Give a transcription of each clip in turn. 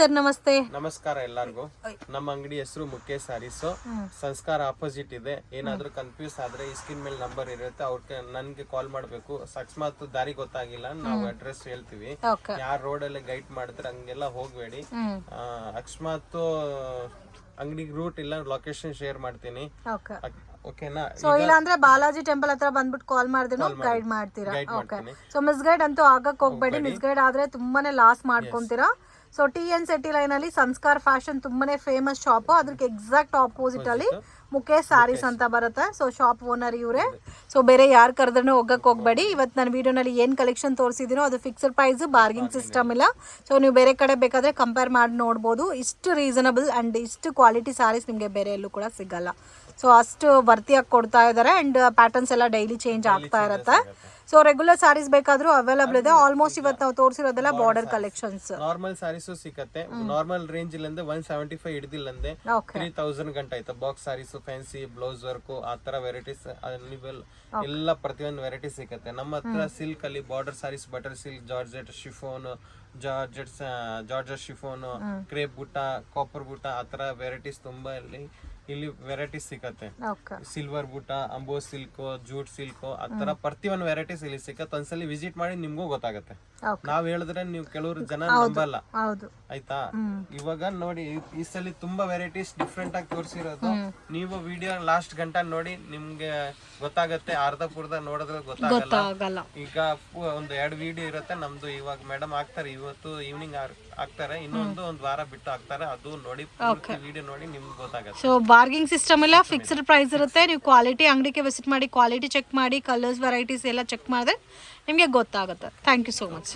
Sir ನಮಸ್ತೆ. ನಮಸ್ಕಾರ ಎಲ್ಲರಿಗೂ. ನಮ್ಮ ಅಂಗಡಿ ಹೆಸರು ಮುಖೇಶ್ ಸಾರೀಸ್, ಸಂಸ್ಕಾರ ಆಪೋಸಿಟ್ ಇದೆ. ಏನಾದ್ರೂ ಕನ್ಫ್ಯೂಸ್ ಆದ್ರೆ ಈ ಸ್ಕ್ರೀನ್ ಮೇಲೆ ನಂಬರ್ ಇರುತ್ತೆ, ಅವ್ರಿಗೆ ನನ್ಗೆ ಕಾಲ್ ಮಾಡ್ಬೇಕು. ಅಕಸ್ಮಾತ್ ದಾರಿ ಗೊತ್ತಾಗಿಲ್ಲ ನಾವು ಅಡ್ರೆಸ್ ಹೇಳ್ತೀವಿ. ಯಾರ್ ರೋಡ್ ಅಲ್ಲಿ ಗೈಡ್ ಮಾಡಿದ್ರೆ ಹಂಗೆಲ್ಲ ಹೋಗ್ಬೇಡಿ. ಅಕಸ್ಮಾತ್ ಅಂಗಡಿ ರೂಟ್ ಇಲ್ಲ ಲೊಕೇಶನ್ ಶೇರ್ ಮಾಡ್ತೀನಿ, ಓಕೆನಾ? ಸೊ ಇಲ್ಲ ಅಂದ್ರೆ ಬಾಲಾಜಿ ಟೆಂಪಲ್ ಹತ್ರ ಬಂದ್ಬಿಟ್ಟು ಕಾಲ್ ಮಾಡಿದ್ರು ಗೈಡ್ ಮಾಡ್ತೀರಾ? ಓಕೆ. ಸೊ ಮಿಸ್ ಗೈಡ್ ಅಂತೂ ಆಗಕ್ ಹೋಗ್ಬೇಡಿ. ಮಿಸ್ ಗೈಡ್ ಆದ್ರೆ ತುಂಬಾನೇ ಲಾಸ್ ಮಾಡ್ಕೊಂತೀರಾ. ಸೊ TN City ಲೈನ್ ಅಲ್ಲಿ ಸಂಸ್ಕಾರ ಫ್ಯಾಷನ್ ತುಂಬಾನೇ ಫೇಮಸ್ ಶಾಪ್, ಅದಕ್ಕೆ ಎಕ್ಸಾಕ್ಟ್ ಆಪೋಸಿಟ್ ಅಲ್ಲಿ ಮುಖೇಶ್ ಸಾರೀಸ್ ಅಂತ ಬರುತ್ತೆ. ಸೊ ಶಾಪ್ ಓನರ್ ಇವರೇ. ಸೊ ಬೇರೆ ಯಾರು ಕರೆದ್ರೂ ಹೋಗಕ್ಕೆ ಹೋಗ್ಬೇಡಿ. ಇವತ್ತು ನಾನು ವಿಡಿಯೋನಲ್ಲಿ ಏನು ಕಲೆಕ್ಷನ್ ತೋರಿಸಿದ್ದೀನೋ ಅದು ಫಿಕ್ಸ್ಡ್ ಪ್ರೈಸ್, ಬಾರ್ಗಿಂಗ್ ಸಿಸ್ಟಮ್ ಇಲ್ಲ. ಸೊ ನೀವು ಬೇರೆ ಕಡೆ ಬೇಕಾದರೆ ಕಂಪೇರ್ ಮಾಡಿ ನೋಡ್ಬೋದು. ಇಷ್ಟು ರೀಸನಬಲ್ ಆ್ಯಂಡ್ ಇಷ್ಟು ಕ್ವಾಲಿಟಿ ಸಾರೀಸ್ ನಿಮಗೆ ಬೇರೆ ಎಲ್ಲೂ ಕೂಡ ಸಿಗಲ್ಲ. ಸೊ ಅಷ್ಟು ವರ್ತಿಯಾಗಿ ಕೊಡ್ತಾ ಇದ್ದಾರೆ ಆ್ಯಂಡ್ ಪ್ಯಾಟರ್ನ್ಸ್ ಎಲ್ಲ ಡೈಲಿ ಚೇಂಜ್ ಆಗ್ತಾ ಇರುತ್ತೆ. ಸೊ ರೆಗ್ಯುಲರ್ ಸಾರೀಸ್ ಬೇಕಾದ್ರೂ ಅವೈಲಬಲ್ ಇದೆ. ಆಲ್ಮೋಸ್ಟ್ ಇವತ್ತು ನಾವು ತೋರಿಸಿರೋದೆಲ್ಲ ಬಾರ್ಡರ್ ಕಲೆಕ್ಷನ್ಸ್. ನಾರ್ಮಲ್ ಸಾರೀಸು ಸಿಕ್ಕತ್ತೆ. ನಾರ್ಮಲ್ ರೇಂಜ್ ಇಲ್ಲಂದ್ರೆ 175 ಹಿಡಿದಿಲ್ಲಂದೆ 3000 ಗಂಟೆ ಆಯ್ತು. Box saris, fancy blouse work, ಆ ತರ ವೆರೈಟೀಸ್ ಎಲ್ಲ ಪ್ರತಿಯೊಂದು ವೆರೈಟಿ ಸಿಕ್ಕತ್ತೆ ನಮ್ಮ ಹತ್ರ. ಸಿಲ್ಕ್ ಅಲ್ಲಿ border saris, butter silk, georgette chiffon, georgette chiffon, crepe butta, copper butta, ಆ ತರ ವೆರೈಟೀಸ್ ತುಂಬಾ ಇಲ್ಲಿ ವೆರೈಟೀಸ್ ಸಿಕ್ಕತ್ತೆ. ಸಿಲ್ವರ್ ಬುಟ್ಟ, ಅಂಬೋ ಸಿಲ್ಕ್, ಜೂಟ್ ಸಿಲ್ಕ್, ಆ ತರ ಪ್ರತಿಯೊಂದು ವೆರೈಟೀಸ್ ಇಲ್ಲಿ ಸಿಕ್ಕತ್ತೆ. ಒಂದ್ಸಲಿ ವಿಸಿಟ್ ಮಾಡಿ ನಿಮ್ಗೂ ಗೊತ್ತಾಗತ್ತೆ. ನಾವ್ ಹೇಳಿದ್ರೆ ನೀವು ಕೆಲವರು ಜನ ನಂಬಲ್ಲ, ಆಯ್ತಾ? ಇವಾಗ ನೋಡಿ ಈ ಸಲ ತುಂಬಾ ವೆರೈಟೀಸ್ ಡಿಫ್ರೆಂಟ್ ಆಗಿ ತೋರಿಸಿರೋದು. ನೀವು ವಿಡಿಯೋ ಲಾಸ್ಟ್ ಗಂಟೆ ನೋಡಿ, ನಿಮ್ಗೆ ಗೊತ್ತಾಗತ್ತೆ. ಅರ್ಧ ಪೂರ್ಧ ನೋಡಿದ್ರೆ ಗೊತ್ತಾಗಲ್ಲ. ಈಗ ಒಂದು 2 ವಿಡಿಯೋ ಇರುತ್ತೆ ನಮ್ದು. ಇವಾಗ ಮೇಡಮ್ ಹಾಕ್ತಾರೆ, ಇವತ್ತು ಈವ್ನಿಂಗ್ ಹಾಕ್ತಾರೆ, ಇನ್ನೊಂದು ಒಂದು ವಾರ ಬಿಟ್ಟು ಹಾಕ್ತಾರೆ. ಅದು ನೋಡಿ ವಿಡಿಯೋ ನೋಡಿ ನಿಮ್ಗೆ ಗೊತ್ತಾಗತ್ತೆ. ಸೊ ಬಾರ್ಗಿಂಗ್ ಸಿಸ್ಟಮ್ ಎಲ್ಲ ಫಿಕ್ಸ್ಡ್ ಪ್ರೈಸ್ ಇರುತ್ತೆ. ನೀವು ಕ್ವಾಲಿಟಿ ಅಂಗಡಿಗೆ ವಿಸಿಟ್ ಮಾಡಿ, ಕ್ವಾಲಿಟಿ ಚೆಕ್ ಮಾಡಿ, ಕಲರ್ಸ್ ವೆರೈಟೀಸ್ ಎಲ್ಲ ಚೆಕ್ ಮಾಡಿದ್ರೆ ನಿಮಗೆ ಗೊತ್ತಾಗುತ್ತೆ. Thank you so much.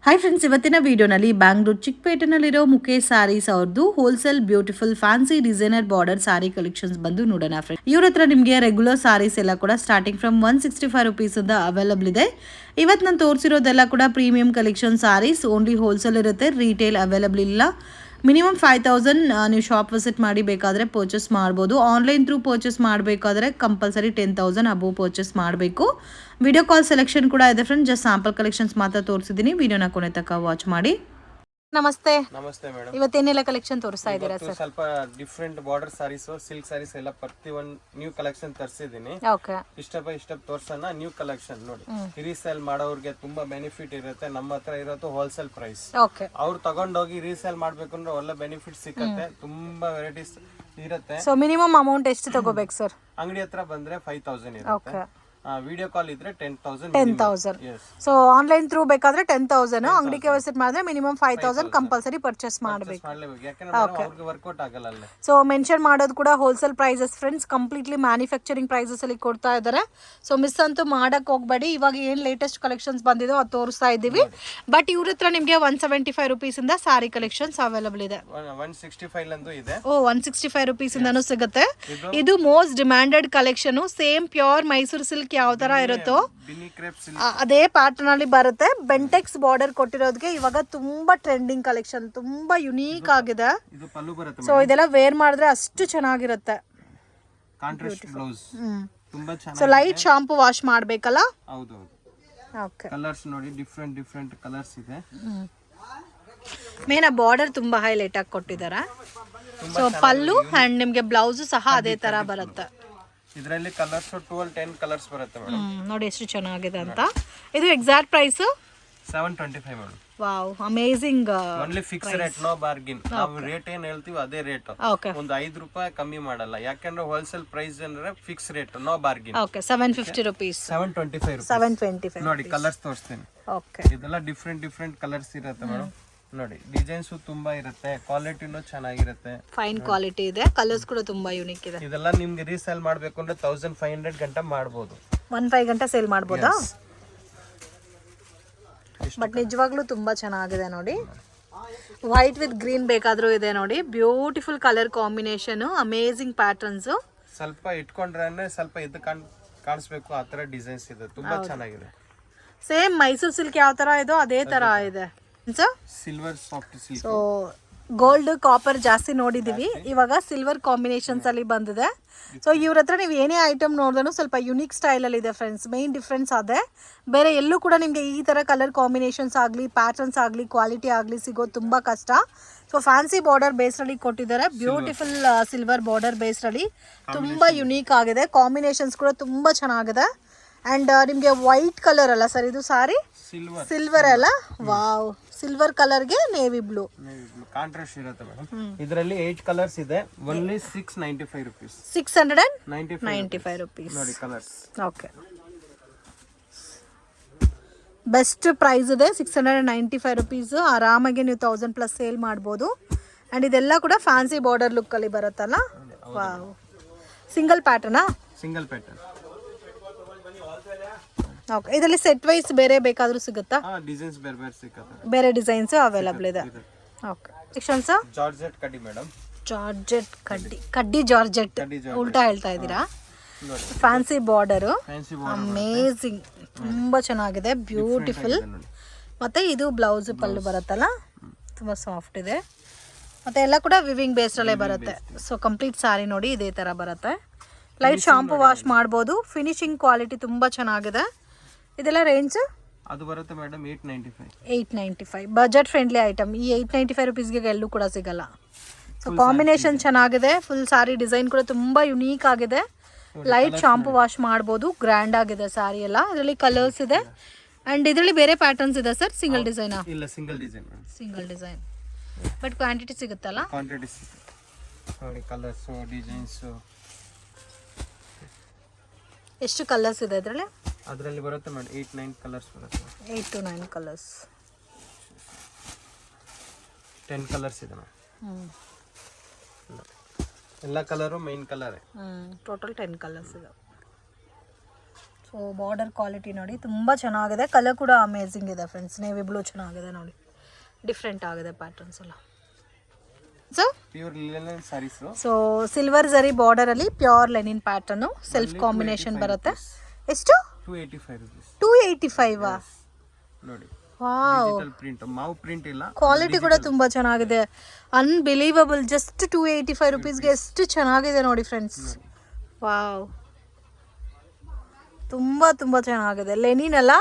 Hi friends, ಇವತ್ತಿನ ವಿಡಿಯೋನಲ್ಲಿ ಬ್ಯಾಂಗ್ಳೂರ್ ಚಿಕ್ಕಪೇಟೆನಲ್ಲಿರೋ ಮುಖೇಶ್ ಸಾರೀಸ್ ಅವ್ರದ್ದು wholesale beautiful fancy designer border sari collections ಬಂದು ನೋಡೋಣ ಫ್ರೆಂಡ್ಸ್. ಇವ್ರ ಹತ್ರ ನಿಮಗೆ ರೆಗ್ಯುಲರ್ ಸಾರೀಸ್ ಎಲ್ಲ ಕೂಡ ಸ್ಟಾರ್ಟಿಂಗ್ ಫ್ರಮ್ 165 ರುಪೀಸ್ ಇಂದ ಅವೈಲಬಲ್ ಇದೆ. ಇವತ್ತು ನಾನು ತೋರಿಸಿರೋದೆಲ್ಲ ಕೂಡ premium collection saris. Only wholesale ಇರುತ್ತೆ, ರೀಟೇಲ್ ಅವೈಲಬಲ್ ಇಲ್ಲ. ಮಿನಿಮಮ್ 5000 ನೀವು ಶಾಪ್ ವಿಸಿಟ್ ಮಾಡಿ ಬೇಕಾದರೆ ಪರ್ಚೇಸ್ ಮಾಡ್ಬೋದು. ಆನ್ಲೈನ್ ಥ್ರೂ ಪರ್ಚೇಸ್ ಮಾಡಬೇಕಾದ್ರೆ ಕಂಪಲ್ಸರಿ 10,000 ಅಬೋವ್ ಪರ್ಚೇಸ್ ಮಾಡಬೇಕು. ವಿಡಿಯೋ ಕಾಲ್ ಸೆಲೆಕ್ಷನ್ ಕೂಡ ಇದೆ ಫ್ರೆಂಡ್. ಜಸ್ಟ್ ಸ್ಯಾಂಪಲ್ ಕಲೆಕ್ಷನ್ಸ್ ಮಾತ್ರ ತೋರಿಸಿದ್ದೀನಿ. ವಿಡಿಯೋನ ಕೊನೆ ತನಕ ವಾಚ್ ಮಾಡಿ. ನಮಸ್ತೆ. ನಮಸ್ತೆ ಮೇಡಮ್. ಇವತ್ತೇನೆಲ್ಲ ಕಲೆಕ್ಷನ್ ತೋರಿಸ್ತಾ ಇದ್ದೀರಾ ಸರ್? ಸ್ವಲ್ಪ different border saris, silk saris ಎಲ್ಲ ಪ್ರತಿಯೊಂದು ನ್ಯೂ ಕಲೆಕ್ಷನ್ ತರಿಸಿದ್ದೀನಿ. ಇಷ್ಟ ತೋರ್ಸೋಣ. ನ್ಯೂ ಕಲೆಕ್ಷನ್ ನೋಡಿ, ರೀಸೇಲ್ ಮಾಡೋರ್ಗೆ ತುಂಬಾ ಬೆನಿಫಿಟ್ ಇರುತ್ತೆ. ನಮ್ಮ ಹತ್ರ ಇರೋದು ಹೋಲ್ಸೇಲ್ ಪ್ರೈಸ್. ಅವ್ರು ತಗೊಂಡೋಗಿ ರೀಸೇಲ್ ಮಾಡ್ಬೇಕು ಅಂದ್ರೆ ಒಳ್ಳೆ ಬೆನಿಫಿಟ್ ಸಿಕ್ಕತ್ತೆ. ತುಂಬಾ ವೆರೈಟೀಸ್ ಇರುತ್ತೆ. ಸೊ ಮಿನಿಮಮ್ ಅಮೌಂಟ್ ಎಷ್ಟು ತಗೋಬೇಕು ಸರ್? ಅಂಗಡಿ ಹತ್ರ ಬಂದ್ರೆ 5000 ಇರುತ್ತೆ. ವಿಡಿಯೋ ಕಾಲ್ ಇದ್ರೆ 10,000. ಸೊ ಆನ್ಲೈನ್ ಥ್ರೂ ಬೇಕಾದ್ರೆ 10,000, ಅಂಗಡಿಗೆ ವಿಸಿಟ್ ಮಾಡಿದ್ರೆ ಮಿನಿಮಮ್ 5,000 ಕಂಪಲ್ಸರಿ ಪರ್ಚೇಸ್ ಮಾಡಬೇಕು. ವರ್ಕೌಟ್ ಆಗಲ್ಲ. ಸೊ ಮೆನ್ಷನ್ ಮಾಡೋದು ಕೂಡ wholesale prices friends, completely manufacturing prices ಅಲ್ಲಿ ಕೊಡ್ತಾ ಇದ್ದಾರೆ. ಸೊ ಮಿಸ್ ಅಂತೂ ಮಾಡಕ್ ಹೋಗ್ಬೇಡಿ. ಇವಾಗ ಏನ್ ಲೇಟೆಸ್ಟ್ ಕಲೆಕ್ಷನ್ಸ್ ಬಂದಿದೋ ಅದು ತೋರಿಸ್ತಾ ಇದ್ದೀವಿ. ಬಟ್ ಇವ್ರ ಹತ್ರ ನಿಮಗೆ 175 ರುಪೀಸ್ ಇಂದ ಸಾರಿ ಕಲೆಕ್ಷನ್ಸ್ ಅವೈಲಬಲ್ ಇದೆ. 165 ಇದೆ. 165 ರುಪೀಸ್ ಇಂದನೂ ಸಿಗುತ್ತೆ. ಇದು most demanded collection. Same pure Mysuru silk ಯಾವ ತರ ಇರುತ್ತೋ ಅದೇ ಪ್ಯಾಟರ್ನ್ ಅಲ್ಲಿ ಬರುತ್ತೆ. ಬೆಂಟೆಕ್ಸ್ ಬಾರ್ಡರ್ ಕೊಟ್ಟಿರೋದಕ್ಕೆ ಇವಾಗ ತುಂಬಾ ಟ್ರೆಂಡಿಂಗ್ ಕಲೆಕ್ಷನ್, ತುಂಬಾ ಯುನೀಕ್ ಆಗಿದೆ. ಸೊ ಇದೆಲ್ಲ ವೇರ್ ಮಾಡಿದ್ರೆ ಅಷ್ಟು ಚೆನ್ನಾಗಿರುತ್ತೆ. ಸೊ ಲೈಟ್ ಶಾಂಪೂ ವಾಶ್ ಮಾಡ್ಬೇಕಲ್ಲ. ಕಲರ್ಸ್ ನೋಡಿ, ಡಿಫ್ರೆಂಟ್ ಕಲರ್ಸ್ ಇದೆ. ಮೇನ್ ಬಾರ್ಡರ್ ತುಂಬಾ ಹೈಲೈಟ್ ಆಗಿ ಕೊಟ್ಟಿದ್ದಾರೆ. ಸೊ ಪಲ್ಲು ಅಂಡ್ ನಿಮ್ಗೆ ಬ್ಲೌಸ್ ಸಹ ಅದೇ ತರ ಬರುತ್ತೆ. ಇದರಲ್ಲಿ ಕಲರ್ಸ್ 10 ಕಲರ್ಸ್ ಬರುತ್ತೆ ಮೇಡಮ್. ನೋಡಿ ಎಷ್ಟು ಚೆನ್ನಾಗಿದೆ ಅಂತ. ಇದು exact price 725 madam. Wow, amazing. Only fix rate, no bargain. ನಾವು ರೇಟ್ ಏನ್ ಹೇಳ್ತೀವಿ ಅದೇ ರೇಟ್. ಒಂದು 5 ರೂಪಾಯಿ ಕಮ್ಮಿ ಮಾಡಲ್ಲ. ಯಾಕಂದ್ರೆ ಹೋಲ್ಸೇಲ್ ಪ್ರೈಸ್ ಅಂದ್ರೆ fix rate, no bargain. Okay, 750 rupees. 725 ನೋಡಿ ಕಲರ್ಸ್ ತೋರಿಸ್ತೀನಿ. ಓಕೆ, ಇದೆಲ್ಲ ಡಿಫ್ರೆಂಟ್ ಕಲರ್ಸ್ ಇರುತ್ತೆ ಮೇಡಮ್. ನೋಡಿ ಡಿಸೈನ್ಸ್ ತುಂಬಾ ಇರುತ್ತೆ, ಕ್ವಾಲಿಟಿನೂ ಚೆನ್ನಾಗಿರುತ್ತೆ, ಫೈನ್ ಕ್ವಾಲಿಟಿ ಇದೆ. ಕಲರ್ಸ್ ಕೂಡ ತುಂಬಾ ಯೂನಿಕ್ ಇದೆ. ಇದೆಲ್ಲ ನಿಮ್ಗೆ ರೀಸೇಲ್ ಮಾಡ್ಬೇಕು ಅಂದ್ರೆ 1500 ಗಂಟೆ ಮಾಡಬಹುದು. 15 ಗಂಟೆ ಸೇಲ್ ಮಾಡಬಹುದಾ? ಬಟ್ ನಿಜವಾಗ್ಲೂ ತುಂಬಾ ಚೆನ್ನಾಗಿದೆ ನೋಡಿ. ವೈಟ್ ವಿತ್ ಗ್ರೀನ್ ಬೇಕಾದ್ರೂ ಇದೆ ನೋಡಿ. Beautiful colour combination, amazing patterns. ಸ್ವಲ್ಪ ಇಟ್ಕೊಂಡ್ರೆ ಸ್ವಲ್ಪ ಇದು ಕಾಣಿಸ್ಬೇಕು, ಆ ತರ ಡಿಸೈನ್ಸ್ ಇದೆ. ತುಂಬಾ ಚೆನ್ನಾಗಿದೆ. ಸೇಮ್ ಮೈಸೂರು ಸಿಲ್ಕ್ ಯಾವ ತರ ಇದೋ ಅದೇ ತರ ಇದೆ. Silver soft silk. So gold copper ಜಾಸ್ತಿ ನೋಡಿದೀವಿ, ಇವಾಗ ಸಿಲ್ವರ್ ಕಾಂಬಿನೇಷನ್ಸ್ ಅಲ್ಲಿ ಬಂದಿದೆ. ಸೊ ಇವ್ರ ಹತ್ರ ನೀವು ಏನೇ ಐಟಮ್ ನೋಡಿದ್ರು ಸ್ವಲ್ಪ ಯುನೀಕ್ ಸ್ಟೈಲ್ ಅಲ್ಲಿ ಇದೆ ಫ್ರೆಂಡ್ಸ್. ಮೈನ್ ಡಿಫ್ರೆನ್ಸ್ ಅದೇ, ಬೇರೆ ಎಲ್ಲೂ ಕೂಡ ನಿಮಗೆ ಈ ತರ ಕಲರ್ ಕಾಂಬಿನೇಷನ್ಸ್ ಆಗಲಿ ಪ್ಯಾಟರ್ನ್ಸ್ ಆಗಲಿ ಕ್ವಾಲಿಟಿ ಆಗಲಿ ಸಿಗೋದು ತುಂಬಾ ಕಷ್ಟ. ಸೊ ಫ್ಯಾನ್ಸಿ ಬಾರ್ಡರ್ ಬೇಸ್ ಅಲ್ಲಿ ಕೊಟ್ಟಿದ್ದಾರೆ, ಬ್ಯೂಟಿಫುಲ್ ಸಿಲ್ವರ್ ಬಾರ್ಡರ್ ಬೇಸ್ ಅಲ್ಲಿ ತುಂಬಾ ಯುನೀಕ್ ಆಗಿದೆ. ಕಾಂಬಿನೇಷನ್ಸ್ ಕೂಡ ತುಂಬಾ ಚೆನ್ನಾಗಿದೆ. ಅಂಡ್ ನಿಮಗೆ ವೈಟ್ ಕಲರ್ ಅಲ್ಲ ಸರ್ ಇದು ಸಾರಿ, ಸಿಲ್ವರ್ ಅಲ್ಲ, ವಾವ್, ಸಿಲ್ವರ್ ಕಲರ್ಗೆ ನೇವಿ ಬ್ಲೂ ಕಾಂಟ್ರಾಸ್ಟ್ ಇರುತ್ತೆ ಮೇಡಮ್. ಇದರಲ್ಲಿ 8 ಕಲರ್ಸ್ ಇದೆ. Only 695 rupees. 695 rupees ನೋಡಿ ಕಲರ್ಸ್. ಓಕೆ, ಬೆಸ್ಟ್ ಪ್ರೈಸ್ ಇದೆ 695 rupees. ಆರಾಮಾಗಿ ನೀವು 1000+ ಸೇಲ್ ಮಾಡ್ಬೋದು. ಅಂಡ್ ಇದೆಲ್ಲ ಕೂಡ ಫ್ಯಾನ್ಸಿ ಬಾರ್ಡರ್ ಲುಕ್ ಅಲ್ಲಿ ಬರುತ್ತಲ್ಲ. ವಾವ್, ಸಿಂಗಲ್ ಪ್ಯಾಟರ್ನಾ? Single pattern. ಓಕೆ, ಇದರಲ್ಲಿ ಸೆಟ್ ವೈಸ್ ಬೇರೆ ಬೇಕಾದರೂ ಸಿಗುತ್ತಾ? ಡಿಸೈನ್ಸ್ ಬೇರೆ ಬೇರೆ ಸಿಗುತ್ತೆ, ಬೇರೆ ಡಿಸೈನ್ಸ್ ಅವೈಲಬಲ್ ಇದೆ. ಓಕೆ, ಸೆಕ್ಷನ್ಸ್ ಜಾರ್ಜೆಟ್ ಕಡ್ಡಿ ಮೇಡಮ್. ಜಾರ್ಜೆಟ್ ಕಡ್ಡಿ ಜಾರ್ಜೆಟ್ ಉಲ್ಟಾ ಹೇಳ್ತಾ ಇದ್ದೀರಾ? ಫ್ಯಾನ್ಸಿ ಬಾರ್ಡರು, ಅಮೇಝಿಂಗ್, ತುಂಬಾ ಚೆನ್ನಾಗಿದೆ, ಬ್ಯೂಟಿಫುಲ್. ಮತ್ತೆ ಇದು ಬ್ಲೌಸ್ ಪಲ್ಲು ಬರುತ್ತಲ್ಲ, ತುಂಬಾ ಸಾಫ್ಟ್ ಇದೆ. ಮತ್ತೆ ಎಲ್ಲ ಕೂಡ ವಿವಿಂಗ್ ಬೇಸ್ಡಲ್ಲೇ ಬರುತ್ತೆ. ಸೊ ಕಂಪ್ಲೀಟ್ ಸ್ಯಾರಿ ನೋಡಿ ಇದೇ ತರ ಬರುತ್ತೆ. ಲೈಟ್ ಶಾಂಪು ವಾಶ್ ಮಾಡ್ಬೋದು. ಫಿನಿಶಿಂಗ್ ಕ್ವಾಲಿಟಿ ತುಂಬಾ ಚೆನ್ನಾಗಿದೆ. ಇದೆಲ್ಲ ರೇಂಜ್ ಅದು ಬರುತ್ತೆ ಮೇಡಮ್ 895. Budget friendly item. ಈ 895 rupeesಗೆ ಎಲ್ಲೂ ಕೂಡ ಸಿಗಲ್ಲ. ಸೊ ಕಾಂಬಿನೇಷನ್ ಚೆನ್ನಾಗಿದೆ. ಫುಲ್ ಸಾರಿ ಡಿಸೈನ್ ಕೂಡ ತುಂಬಾ ಯುನೀಕ್ ಆಗಿದೆ. ಲೈಟ್ ಶಾಂಪು ವಾಶ್ ಮಾಡ್ಬೋದು. ಗ್ರ್ಯಾಂಡ್ ಆಗಿದೆ ಸಾರಿ ಎಲ್ಲ. ಇದರಲ್ಲಿ ಕಲರ್ಸ್ ಇದೆ ಅಂಡ್ ಇದರಲ್ಲಿ ಬೇರೆ ಪ್ಯಾಟರ್ನ್ಸ್ ಇದೆ ಸರ್. ಸಿಂಗಲ್ ಡಿಸೈನಾ? ಇಲ್ಲ, single design. Single design but quantity ಸಿಗುತ್ತಲ್ಲ? ಕ್ವಾಂಟಿಟಿ ನೋಡಿ, ಕಲರ್ಸ್ ಡಿಸೈನ್ಸ್. ಎಷ್ಟು ಕಲರ್ಸ್ ಇದೆ ಇದರಲ್ಲಿ? ಅದರಲ್ಲಿ ಬರುತ್ತೆ ಮೇಡಮ್ 8-9 ಕಲರ್ಸ್ ಬರುತ್ತೆ. 8 to 9 ಕಲರ್ಸ್. 10 ಕಲರ್ಸ್ ಇದೆ ಎಲ್ಲ colour main colour. Total 10 colours ಇದೆ. ಸೊ ಬಾರ್ಡರ್ ಕ್ವಾಲಿಟಿ ನೋಡಿ ತುಂಬಾ ಚೆನ್ನಾಗಿದೆ. ಕಲರ್ ಕೂಡ ಅಮೇಝಿಂಗ್ ಇದೆ ಫ್ರೆಂಡ್ಸ್. ನೇವಿ ಬ್ಲೂ ಚೆನ್ನಾಗಿದೆ ನೋಡಿ, ಡಿಫ್ರೆಂಟ್ ಆಗಿದೆ ಪ್ಯಾಟರ್ನ್ಸ್ ಎಲ್ಲ. So pure linen saris. So silver zari border ಅಲ್ಲಿ pure linen pattern self combination ಬರುತ್ತೆ. ಎಷ್ಟು? 285 rupees. 285 ನೋಡಿ. ವಾವ್, ಡಿಜಿಟಲ್ ಪ್ರಿಂಟ್, ಮಾವು ಪ್ರಿಂಟ್ ಇಲ್ಲ. ಕ್ವಾಲಿಟಿ ಕೂಡ ತುಂಬಾ ಚೆನ್ನಾಗಿದೆ. ಅನ್ಬಿಲೀವಬಲ್. ಜಸ್ಟ್ 285 rupeesಗೆ ಎಷ್ಟು ಚೆನ್ನಾಗಿದೆ ನೋಡಿ ಫ್ರೆಂಡ್ಸ್. ವಾವ್, ತುಂಬಾ ತುಂಬಾ ಚೆನ್ನಾಗಿದೆ. ಲೆನಿನ್ ಅಲ್ಲ,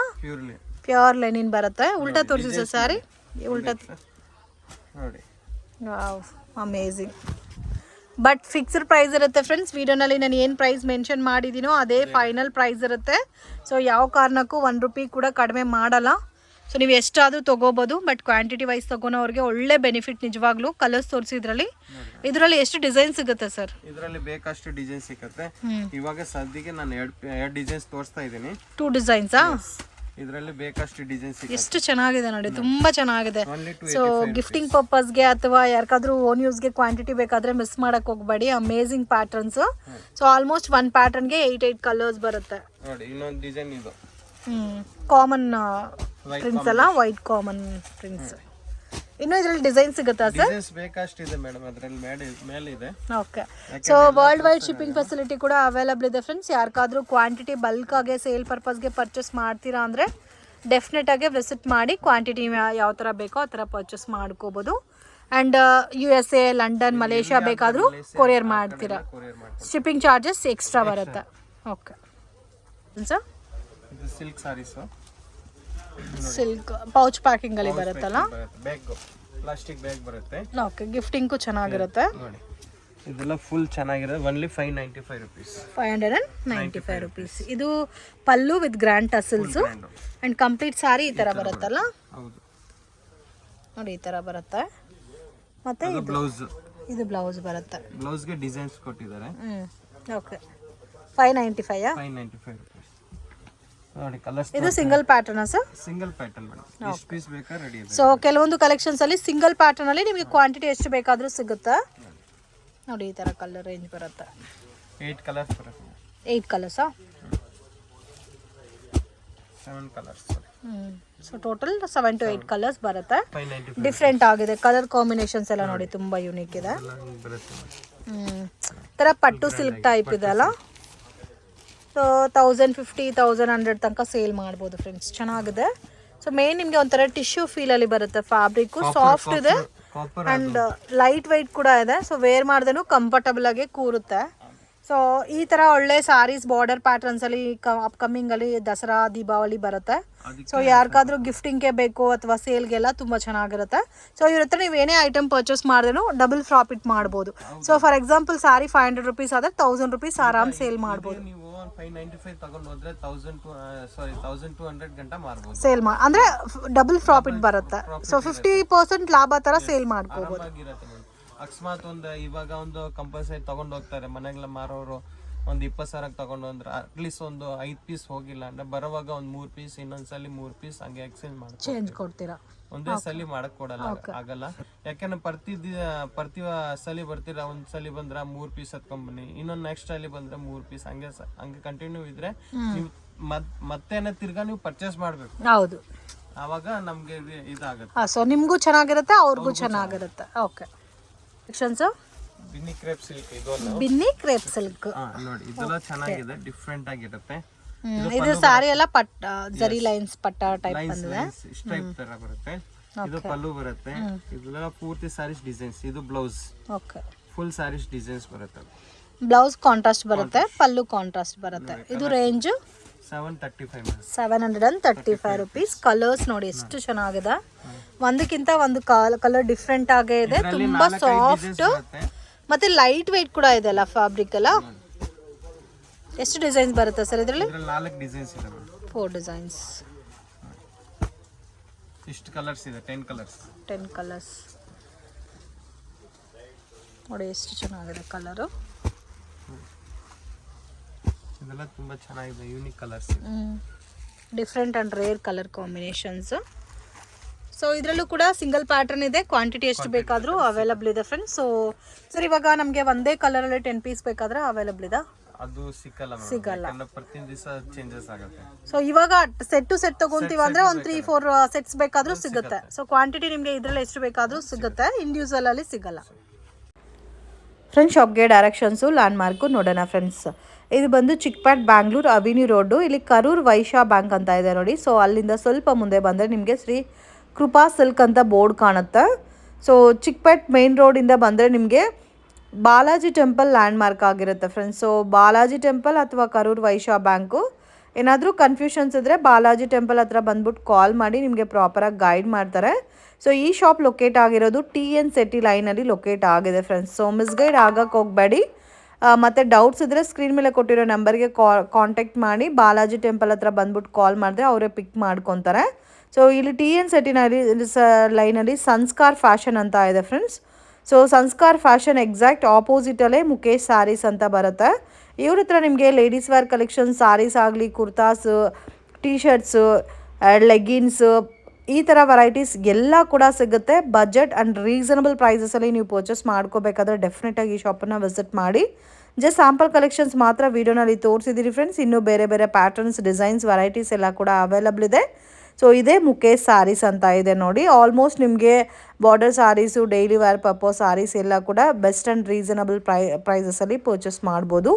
ಪ್ಯೂರ್ ಲೆನಿನ್ ಬರುತ್ತೆ. ಉಲ್ಟಾ ತೋರಿಸಿ ಸಾರಿ, ಉಲ್ಟಾ ನೋಡಿ. Wow, amazing. But fixed price ಇರುತ್ತೆ ಫ್ರೆಂಡ್ಸ್. ವಿಡಿಯೋನಲ್ಲಿ ನಾನು ಏನು ಪ್ರೈಸ್ ಮೆನ್ಷನ್ ಮಾಡಿದ್ದೀನೋ ಅದೇ ಫೈನಲ್ ಪ್ರೈಸ್ ಇರುತ್ತೆ. ಸೊ ಯಾವ ಕಾರಣಕ್ಕೂ 1 ರೂಪಿ ಕೂಡ ಕಡಿಮೆ ಮಾಡಲ್ಲ. ಸೊ ನೀವು ಎಷ್ಟಾದರೂ ತೊಗೋಬೋದು. ಬಟ್ ಕ್ವಾಂಟಿಟಿ ವೈಸ್ ತೊಗೊಳೋರಿಗೆ ಒಳ್ಳೆ ಬೆನಿಫಿಟ್ ನಿಜವಾಗ್ಲೂ. ಕಲರ್ಸ್ ತೋರಿಸಿದ್ರಲ್ಲಿ ಇದರಲ್ಲಿ ಎಷ್ಟು ಡಿಸೈನ್ ಸಿಗುತ್ತೆ ಸರ್? ಇದರಲ್ಲಿ ಬೇಕಷ್ಟು ಡಿಸೈನ್ ಸಿಗುತ್ತೆ. ಇವಾಗ ಸದ್ಯಕ್ಕೆ ನಾನು ಎರಡು ಡಿಸೈನ್ಸ್ ತೋರಿಸ್ತಾ ಇದ್ದೀನಿ. 2 ಡಿಸೈನ್ಸಾ? ಇದರಲ್ಲಿ ಬೇಕಷ್ಟು ಡಿಸೈನ್ ಸಿಗುತ್ತೆ. ಎಷ್ಟು ಚೆನ್ನಾಗಿದೆ ನೋಡಿ, ತುಂಬಾ ಚೆನ್ನಾಗಿದೆ. ಸೊ ಗಿಫ್ಟಿಂಗ್ ಪರ್ಪಸ್ಗೆ ಅಥವಾ ಯಾರಿಗಾದ್ರೂ ಓನ್ ಯೂಸ್ಗೆ ಕ್ವಾಂಟಿಟಿ ಬೇಕಾದ್ರೆ ಮಿಸ್ ಮಾಡಕ್ ಹೋಗ್ಬೇಡಿ. Amazing patterns. So almost 1 ಪ್ಯಾಟರ್ನ್ಗೆ 8 colours ಬರುತ್ತೆ ನೋಡಿ. ಇನ್ನೊಂದು ಡಿಸೈನ್ ಇದು ಕಾಮನ್ ಪ್ರಿಂಟ್ಸ್ ಅಲ್ಲ, ವೈಟ್ ಕಾಮನ್ ಪ್ರಿಂಟ್ಸ್. ಇನ್ನು ಇದರಲ್ಲಿ ಡಿಸೈನ್ ಸಿಗುತ್ತಾ ಸರ್? ಡಿಸೈನ್ಸ್ ಬೇಕಷ್ಟು ಇದೆ ಮೇಡಮ್. ಅದರಲ್ಲಿ ಮೇಲೆ ಇದೆ. Okay. So world wide shipping facility ಕೂಡ ಅವೈಲಬಲ್ ಇದೆ ಫ್ರೆಂಡ್ಸ್. ಯಾರಿಗಾದ್ರೂ ಕ್ವಾಂಟಿಟಿ ಬಲ್ಕ್ ಆಗಿ ಸೇಲ್ ಪರ್ಪಸ್ಗೆ ಪರ್ಚೇಸ್ ಮಾಡ್ತೀರಾ ಅಂದರೆ ಡೆಫಿನೆಟ್ ಆಗಿ ವಿಸಿಟ್ ಮಾಡಿ. ಕ್ವಾಂಟಿಟಿ ಯಾವ ಥರ ಬೇಕೋ ಆ ಥರ ಪರ್ಚೇಸ್ ಮಾಡ್ಕೋಬೋದು. ಆ್ಯಂಡ್ USA, ಲಂಡನ್, ಮಲೇಷ್ಯಾ ಬೇಕಾದರೂ ಕೊರಿಯರ್ ಮಾಡ್ತೀರಾ. ಶಿಪ್ಪಿಂಗ್ ಚಾರ್ಜಸ್ ಎಕ್ಸ್ಟ್ರಾ ಬರುತ್ತೆ. Okay sir. ಇದು silk sarees. Silk pouch packing ಅಲ್ಲಿ ಬರುತ್ತಲ್ಲ, ಬ್ಯಾಗ್, ಪ್ಲಾಸ್ಟಿಕ್ ಬ್ಯಾಗ್ ಬರುತ್ತೆ. ಓಕೆ, ಗಿಫ್ಟಿಂಗ್ ಚೆನ್ನಾಗಿರುತ್ತೆ ನೋಡಿ. ಇದೆಲ್ಲ ಫುಲ್ ಚೆನ್ನಾಗಿರುತ್ತೆ. Only 595 rupees. 595 rupees. ಇದು pallu with grand tassels and complete sari ಈ ತರ ಬರುತ್ತಲ್ಲ. ಹೌದು ನೋಡಿ, ಈ ತರ ಬರುತ್ತೆ. ಮತ್ತೆ ಇದು ಬ್ಲೌಸ್. ಇದು ಬ್ಲೌಸ್ ಬರುತ್ತೆ. ಬ್ಲೌಸ್ ಗೆ ಡಿಸೈನ್ಸ್ ಕೊಟ್ಟಿದ್ದಾರೆ. ಓಕೆ, 595. 595 rupees. ನೋಡಿ ಕಲರ್ಸ್. ಇದು single pattern sir? Single pattern madam. ಎಷ್ಟು ಪೀಸ್ ಬೇಕಾ ರೆಡಿ ಇದೆ. ಸೊ ಕೆಲವೊಂದು ಕಲೆಕ್ಷನ್ಸ್ ಅಲ್ಲಿ ಸಿಂಗಲ್ ಪ್ಯಾಟರ್ನ್ ಅಲ್ಲಿ ನಿಮಗೆ ಕ್ವಾಂಟಿಟಿ ಎಷ್ಟು ಬೇಕಾದರೂ ಸಿಗುತ್ತೆ ನೋಡಿ. ಈ ತರ ಕಲರ್ ರೇಂಜ್ ಬರುತ್ತೆ. 8 ಕಲರ್ಸ್ ಬರುತ್ತೆ. 8 ಕಲರ್ಸಾ? 7 colours. So total 7 to 8 colours ಬರುತ್ತೆ. 595. ಡಿಫ್ರೆಂಟ್ ಆಗಿದೆ. ಕಲರ್ ಕಾಂಬಿನೇಷನ್ಸ್ ಎಲ್ಲ ನೋಡಿ ತುಂಬಾ ಯೂನಿಕ್ ಇದೆ. ತರ ಪಟ್ಟು ಸಿಲ್ಕ್ ಟೈಪ್ ಇದೆ ಅಲ್ಲ. ಸೊ 1050, 1100 ತನಕ ಸೇಲ್ ಮಾಡ್ಬೋದು ಫ್ರೆಂಡ್ಸ್. ಚೆನ್ನಾಗಿದೆ. ಸೊ ಮೇನ್ ನಿಮಗೆ ಒಂಥರ ಟಿಶ್ಯೂ ಫೀಲ್ ಅಲ್ಲಿ ಬರುತ್ತೆ. ಫ್ಯಾಬ್ರಿಕ್ ಸಾಫ್ಟ್ ಇದೆ ಕಾಪರ್ ಆ್ಯಂಡ್ ಲೈಟ್ ವೆಯ್ಟ್ ಕೂಡ ಇದೆ. ಸೊ ವೇರ್ ಮಾಡ್ದೇನು ಕಂಫರ್ಟಬಲ್ ಆಗಿ ಕೂರುತ್ತೆ. ಸೊ ಈ ಥರ ಒಳ್ಳೆ ಸಾರೀಸ್ ಬಾರ್ಡರ್ ಪ್ಯಾಟರ್ನ್ಸಲ್ಲಿ ಅಪ್ಕಮಿಂಗಲ್ಲಿ ದಸರಾ ದೀಪಾವಳಿ ಬರುತ್ತೆ. ಸೊ ಯಾರಿಗಾದ್ರೂ ಗಿಫ್ಟಿಂಗ್ಗೆ ಬೇಕು ಅಥವಾ ಸೇಲ್ಗೆಲ್ಲ ತುಂಬ ಚೆನ್ನಾಗಿರುತ್ತೆ. ಸೊ ಇವ್ರ ಹತ್ರ ನೀವು ಏನೇ ಐಟಮ್ ಪರ್ಚೇಸ್ ಮಾಡಿದ್ರೂ ಡಬಲ್ ಪ್ರಾಫಿಟ್ ಮಾಡ್ಬೋದು. So for example sorry 500 rupees ಆದರೆ 1000 rupees ಆರಾಮ್ ಸೇಲ್ ಮಾಡ್ಬೋದು. ನೀವು 595 ತಗೊಂಡು ಹೋದ್ರೆ 1200 ಗಂಟ ಮಾರ್ಬೋದು. ಸೇಲ್ ಅಂದರೆ ಡಬಲ್ ಪ್ರಾಫಿಟ್ ಬರುತ್ತೆ. ಸೊ 50% ಲಾಭ ಥರ ಸೇಲ್ ಮಾಡ್ಕೋಬೋದು. ಅಕಸ್ಮಾತ್ ಇವಾಗ ಒಂದು ಕಂಪಲ್ಸರಿ ತಗೊಂಡು ಹೋಗ್ತಾರೆ ಮನೆಗೆಲ್ಲ ಮಾರೋರು, ಒಂದು 20,000 ತಗೊಂಡು ಅಂದ್ರೆ ಅಟ್ಲೀಸ್ಟ್ ಒಂದು 5 ಪೀಸ್ ಹೋಗಿಲ್ಲ ಅಂದ್ರೆ ಬರೋವಾಗ ಒಂದು 3 ಪೀಸ್ ಇನ್ನೊಂದ್ಸಲಿ 3 ಪೀಸ್ ಹಂಗೆ ಎಕ್ಸ್ಚೇಂಜ್ ಮಾಡ್ತಾರೆ. ಚೇಂಜ್ ಕೊಡ್ತೀರಾ? ಒಂದೇ ಸಲಿ ಮಾಡಕ್ ಕೊಡಲ್ಲ, ಆಗಲ್ಲ. ಯಾಕಂದ್ರೆ ಪ್ರತಿ ಸಲಿ ಬರ್ತೀರಾ, ಒಂದ್ ಸಲಿ ಬಂದ್ರ 3 ಪೀಸ್ ಹತ್ಕೊಂಡ್ ಬನ್ನಿ, ಇನ್ನೊಂದ್ ನೆಕ್ಸ್ಟ್ ಅಲ್ಲಿ ಬಂದ್ರೆ 3 ಪೀಸ್, ಹಂಗೆ ಕಂಟಿನ್ಯೂ ಇದ್ರೆ ನೀವು ಮತ್ತೆ ತಿರ್ಗಾ ನೀವು ಪರ್ಚೇಸ್ ಮಾಡ್ಬೇಕು. ಹೌದು, ಆವಾಗ ನಮ್ಗೆ ಇದಾಗುತ್ತೆ. ಸೊ ನಿಮಗೂ ಚೆನ್ನಾಗಿರುತ್ತೆ, ಅವ್ರಿಗೂ ಚೆನ್ನಾಗಿರುತ್ತೆ. ಓಕೆ, ಬಿನ್ನಿ ಕ್ರೇಪ್ ಸಿಲ್ಕ್ ಇದು ಬಿನ್ನಿ ಕ್ರೇಪ್ ಸಿಲ್ಕ್ ನೋಡಿ, ಇದೆಲ್ಲ ಚೆನ್ನಾಗಿದೆ, ಡಿಫ್ರೆಂಟ್ ಆಗಿರುತ್ತೆ. ಇದು ಸಾರಿ ಎಲ್ಲ ಜರಿ ಲೈನ್ಸ್ ಪಟ್ಟ ಟೈಪ್ ಬಂದಿದೆ, ಸ್ಟ್ರೈಪ್ ತರ ಬರುತ್ತೆ. ಇದು ಪಲ್ಲು ಬರುತ್ತೆ. ಇದೆಲ್ಲ ಪೂರ್ತಿ ಸಾರೀಸ್ ಡಿಸೈನ್ಸ್. ಇದು blouse. Okay, full saris designs ಬರುತ್ತೆ. ಬ್ಲೌಸ್ ಕಾಂಟ್ರಾಸ್ಟ್ ಬರುತ್ತೆ, ಪಲ್ಲು ಕಾಂಟ್ರಾಸ್ಟ್ ಬರುತ್ತೆ. ಇದು ರೇಂಜ್ 735 rupees. ಕಲರ್ಸ್ ನೋಡಿ ಎಷ್ಟು ಚೆನ್ನಾಗಿದೆ, ಒಂದಕ್ಕಿಂತ ಒಂದು ಕಲರ್ ಡಿಫ್ರೆಂಟ್ ಆಗೇ ಇದೆ. ತುಂಬಾ ಸಾಫ್ಟ್ ಮತ್ತೆ ಲೈಟ್ ವೆಯ್ಟ್ ಕೂಡ ಇದೆ ಅಲ್ಲ ಫ್ಯಾಬ್ರಿಕ್ ಎಲ್ಲ. ಎಷ್ಟು ಡಿಸೈನ್ಸ್ ಬರುತ್ತೆ ಸರ್ ಇದರಲ್ಲಿ? 4 ಡಿಸೈನ್ಸ್ ಇದೆ. 4 ಡಿಸೈನ್ಸ್. ಎಷ್ಟು ಕಲರ್ಸ್ ಇದೆ? 10 ಕಲರ್ಸ್ ನೋಡಿ, ಎಷ್ಟು ಚೆನ್ನಾಗಿದೆ ಕಲರು. ಇದೆಲ್ಲ ತುಂಬಾ ಚೆನ್ನಾಗಿದೆ, unique colours, different and rare colour combinations. So ಇದರಲ್ಲೂ ಕೂಡ ಸಿಂಗಲ್ ಪ್ಯಾಟರ್ನ್ ಇದೆ, ಕ್ವಾಂಟಿಟಿ ಎಷ್ಟು ಬೇಕಾದರೂ ಅವೈಲಬಲ್ ಇದೆ ಫ್ರೆಂಡ್ಸ್. ಸೊ ಸರ್ ಇವಾಗ ನಮಗೆ ಒಂದೇ ಕಲರಲ್ಲಿ 10 ಪೀಸ್ ಬೇಕಾದ್ರೆ ಅವೈಲಬಲ್ ಇದೆ? ಅದು ಸಿಗಲ್ಲ, ಪ್ರತಿ ದಿವಸ ಚೇಂಜಸ್ ಆಗುತ್ತೆ. ಸೊ ಇವಾಗ ಸೆಟ್ ಟು ಸೆಟ್ ತಗೊಂತೀವಿ ಅಂದ್ರೆ ಒಂದು 3-4 ಸೆಟ್ಸ್ ಬೇಕಾದ್ರೂ ಸಿಗುತ್ತೆ. ಸೊ ಕ್ವಾಂಟಿಟಿ ನಿಮಗೆ ಇದರಲ್ಲಿ ಎಷ್ಟು ಬೇಕಾದರೂ ಸಿಗುತ್ತೆ, ಇಂಡಿವಿಜುವಲ್ ಅಲ್ಲಿ ಸಿಗಲ್ಲ. ಫ್ರೆಂಡ್ಸ್, ಶಾಪ್ಗೆ ಡೈರೆಕ್ಷನ್ಸು ಲ್ಯಾಂಡ್ ಮಾರ್ಕು ನೋಡೋಣ ಫ್ರೆಂಡ್ಸ್. ಇದು ಬಂದು ಚಿಕ್ಪೇಟ್ ಬ್ಯಾಂಗ್ಳೂರ್ ಅವಿನ್ಯೂ ರೋಡು. ಇಲ್ಲಿ ಕರೂರ್ ವೈಶ್ಯ ಬ್ಯಾಂಕ್ ಅಂತ ಇದೆ ನೋಡಿ. ಸೊ ಅಲ್ಲಿಂದ ಸ್ವಲ್ಪ ಮುಂದೆ ಬಂದರೆ ನಿಮಗೆ ಶ್ರೀ ಕೃಪಾ ಸಿಲ್ಕ್ ಅಂತ ಬೋರ್ಡ್ ಕಾಣುತ್ತೆ. ಸೊ ಚಿಕ್ಪೇಟ್ ಮೇನ್ ರೋಡಿಂದ ಬಂದರೆ ನಿಮಗೆ ಬಾಲಾಜಿ ಟೆಂಪಲ್ ಲ್ಯಾಂಡ್ ಮಾರ್ಕ್ ಆಗಿರುತ್ತೆ ಫ್ರೆಂಡ್ಸ್. ಸೊ ಬಾಲಾಜಿ ಟೆಂಪಲ್ ಅಥವಾ ಕರೂರ್ ವೈಶ್ಯ ಬ್ಯಾಂಕು, ಏನಾದರೂ ಕನ್ಫ್ಯೂಷನ್ಸ್ ಇದ್ದರೆ ಬಾಲಾಜಿ ಟೆಂಪಲ್ ಹತ್ರ ಬಂದ್ಬಿಟ್ಟು ಕಾಲ್ ಮಾಡಿ ನಿಮಗೆ ಪ್ರಾಪರಾಗಿ ಗೈಡ್ ಮಾಡ್ತಾರೆ. ಸೊ ಈ ಶಾಪ್ ಲೊಕೇಟ್ ಆಗಿರೋದು TN City ಲೈನಲ್ಲಿ ಲೊಕೇಟ್ ಆಗಿದೆ ಫ್ರೆಂಡ್ಸ್. ಸೊ ಮಿಸ್ಗೈಡ್ ಆಗಕ್ಕೆ ಹೋಗಬೇಡಿ. ಮತ್ತು ಡೌಟ್ಸ್ ಇದ್ದರೆ ಸ್ಕ್ರೀನ್ ಮೇಲೆ ಕೊಟ್ಟಿರೋ ನಂಬರ್ಗೆ ಕಾಂಟ್ಯಾಕ್ಟ್ ಮಾಡಿ ಬಾಲಾಜಿ ಟೆಂಪಲ್ ಹತ್ರ ಬಂದ್ಬಿಟ್ಟು ಕಾಲ್ ಮಾಡಿದ್ರೆ ಅವರೇ ಪಿಕ್ ಮಾಡ್ಕೊತಾರೆ. ಸೊ ಇಲ್ಲಿ TN City ಲೈನಲ್ಲಿ ಸಂಸ್ಕಾರ್ ಫ್ಯಾಷನ್ ಅಂತ ಇದೆ friends. So Samskar fashion exact ಆಪೋಸಿಟಲ್ಲೇ ಮುಖೇಶ್ ಸ್ಯಾರೀಸ್ ಅಂತ ಬರುತ್ತೆ. ಇವ್ರ ಹತ್ರ ನಿಮಗೆ ಲೇಡೀಸ್ ವೇರ್ ಕಲೆಕ್ಷನ್, ಸಾರೀಸ್ ಆಗಲಿ, ಕುರ್ತಾಸ್, ಟೀ ಶರ್ಟ್ಸು, ಲೆಗ್ಗಿನ್ಸ್, ಈ ಥರ ವೆರೈಟೀಸ್ ಎಲ್ಲ ಕೂಡ ಸಿಗುತ್ತೆ. ಬಜೆಟ್ ಆ್ಯಂಡ್ ರೀಸನಬಲ್ ಪ್ರೈಸಸಲ್ಲಿ ನೀವು ಪರ್ಚೇಸ್ ಮಾಡ್ಕೋಬೇಕಾದ್ರೆ ಡೆಫಿನೆಟಾಗಿ ಈ ಶಾಪನ್ನು ವಿಸಿಟ್ ಮಾಡಿ. ಜಸ್ಟ್ ಸ್ಯಾಂಪಲ್ ಕಲೆಕ್ಷನ್ಸ್ ಮಾತ್ರ ವೀಡಿಯೋನಲ್ಲಿ ತೋರಿಸಿದ್ದೀರಿ ಫ್ರೆಂಡ್ಸ್. ಇನ್ನೂ ಬೇರೆ ಬೇರೆ ಪ್ಯಾಟರ್ನ್ಸ್, ಡಿಸೈನ್ಸ್, ವೆರೈಟೀಸ್ ಎಲ್ಲ ಕೂಡ ಅವೈಲಬಲ್ ಇದೆ. ಸೊ ಇದೇ ಮುಖೇಶ್ ಸ್ಯಾರೀಸ್ ಅಂತ ಇದೆ ನೋಡಿ. ಆಲ್ಮೋಸ್ಟ್ ನಿಮಗೆ border saris, daily wear purpose saris ಎಲ್ಲ ಕೂಡ ಬೆಸ್ಟ್ ಆ್ಯಂಡ್ ರೀಸನಬಲ್ ಪ್ರೈಸಸಲ್ಲಿ ಪರ್ಚೇಸ್ ಮಾಡ್ಬೋದು.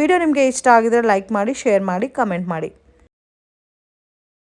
ವಿಡಿಯೋ ನಿಮಗೆ ಇಷ್ಟ ಆಗಿದ್ರೆ ಲೈಕ್ ಮಾಡಿ, ಶೇರ್ ಮಾಡಿ, ಕಮೆಂಟ್ ಮಾಡಿ.